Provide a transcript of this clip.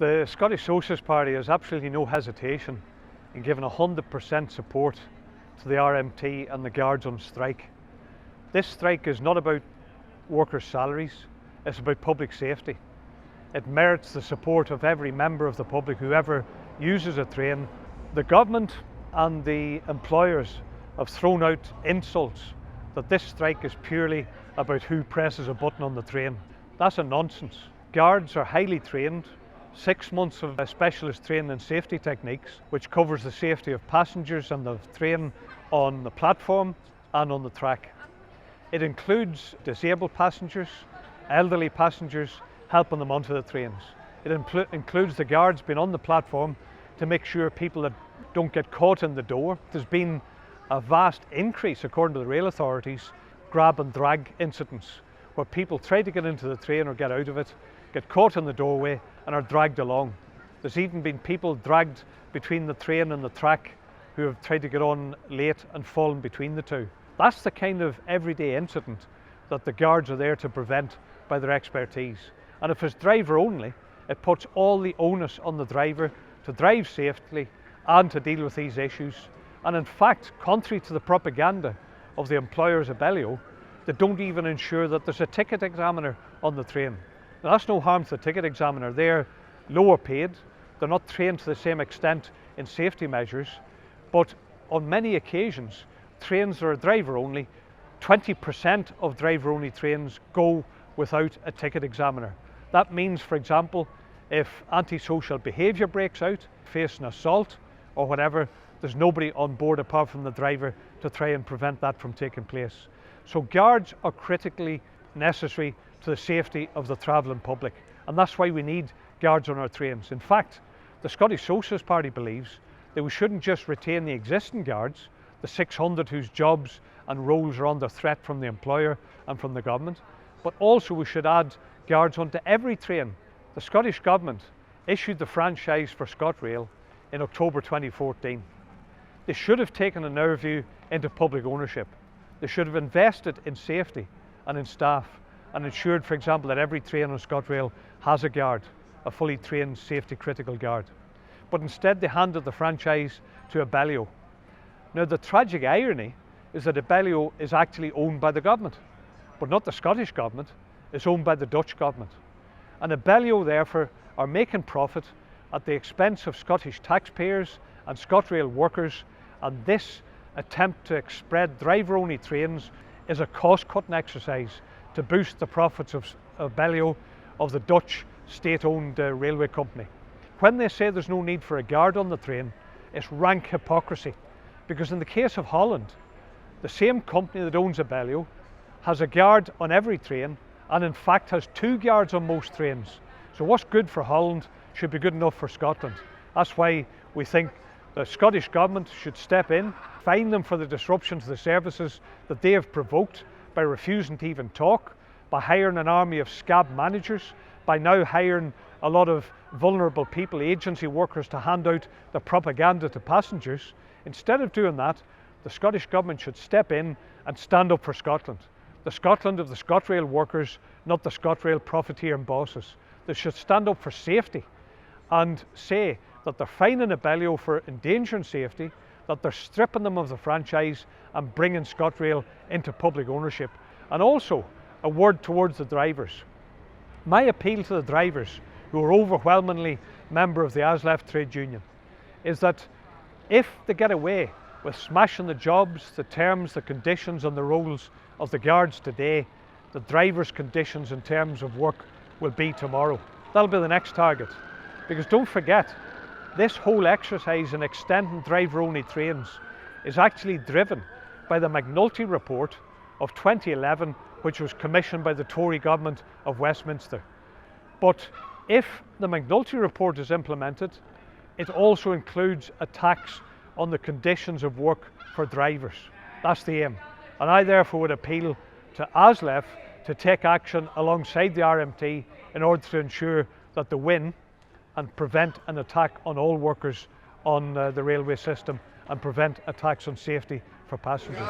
The Scottish Socialist Party has absolutely no hesitation in giving 100% support to the RMT and the guards on strike. This strike is not about workers' salaries, it's about public safety. It merits the support of every member of the public, whoever uses a train. The government and the employers have thrown out insults that this strike is purely about who presses a button on the train. That's a nonsense. Guards are highly trained, 6 months of specialist training in safety techniques, which covers the safety of passengers and the train on the platform and on the track. It includes disabled passengers, elderly passengers, helping them onto the trains. It includes the guards being on the platform to make sure people that don't get caught in the door. There's been a vast increase, according to the rail authorities, grab and drag incidents, where people try to get into the train or get out of it, get caught in the doorway and are dragged along. There's even been people dragged between the train and the track who have tried to get on late and fallen between the two. That's the kind of everyday incident that the guards are there to prevent by their expertise. And if it's driver only, it puts all the onus on the driver to drive safely and to deal with these issues. And in fact, contrary to the propaganda of the employers of Bellio, they don't even ensure that there's a ticket examiner on the train. Now, that's no harm to the ticket examiner. They're lower paid, they're not trained to the same extent in safety measures, but on many occasions, trains that are driver only, 20% of driver only trains go without a ticket examiner. That means, for example, if antisocial behaviour breaks out, facing assault or whatever, there's nobody on board apart from the driver to try and prevent that from taking place. So guards are critically necessary to the safety of the travelling public, and that's why we need guards on our trains. In fact, the Scottish Socialist Party believes that we shouldn't just retain the existing guards, the 600 whose jobs and roles are under threat from the employer and from the government, but also we should add guards onto every train. The Scottish Government issued the franchise for ScotRail in October 2014. They should have taken, in our view, into public ownership. They should have invested in safety and in staff and ensured, for example, that every train on ScotRail has a guard, a fully trained safety critical guard. But instead they handed the franchise to Abellio. Now, the tragic irony is that Abellio is actually owned by the government, but not the Scottish government. It's owned by the Dutch government. And Abellio, therefore, are making profit at the expense of Scottish taxpayers and ScotRail workers, and this attempt to spread driver-only trains is a cost-cutting exercise to boost the profits of Abellio, of the Dutch state-owned railway company. When they say there's no need for a guard on the train, it's rank hypocrisy, because in the case of Holland, the same company that owns Abellio has a guard on every train, and in fact has 2 guards on most trains. So what's good for Holland should be good enough for Scotland. That's why we think the Scottish Government should step in, fine them for the disruption to the services that they have provoked by refusing to even talk, by hiring an army of scab managers, by now hiring a lot of vulnerable people, agency workers, to hand out the propaganda to passengers. Instead of doing that, the Scottish Government should step in and stand up for Scotland. The Scotland of the ScotRail workers, not the ScotRail profiteering bosses. They should stand up for safety and say that they're fining Abellio for endangering safety, that they're stripping them of the franchise and bringing ScotRail into public ownership. And also, a word towards the drivers. My appeal to the drivers, who are overwhelmingly member of the ASLEF trade union, is that if they get away with smashing the jobs, the terms, the conditions and the roles of the guards today, the drivers' conditions in terms of work will be tomorrow. That'll be the next target. Because don't forget, this whole exercise in extending driver-only trains is actually driven by the McNulty report of 2011, which was commissioned by the Tory government of Westminster. But if the McNulty report is implemented, it also includes a tax on the conditions of work for drivers. That's the aim. And I therefore would appeal to ASLEF to take action alongside the RMT in order to ensure that they win and prevent an attack on all workers on the railway system and prevent attacks on safety for passengers.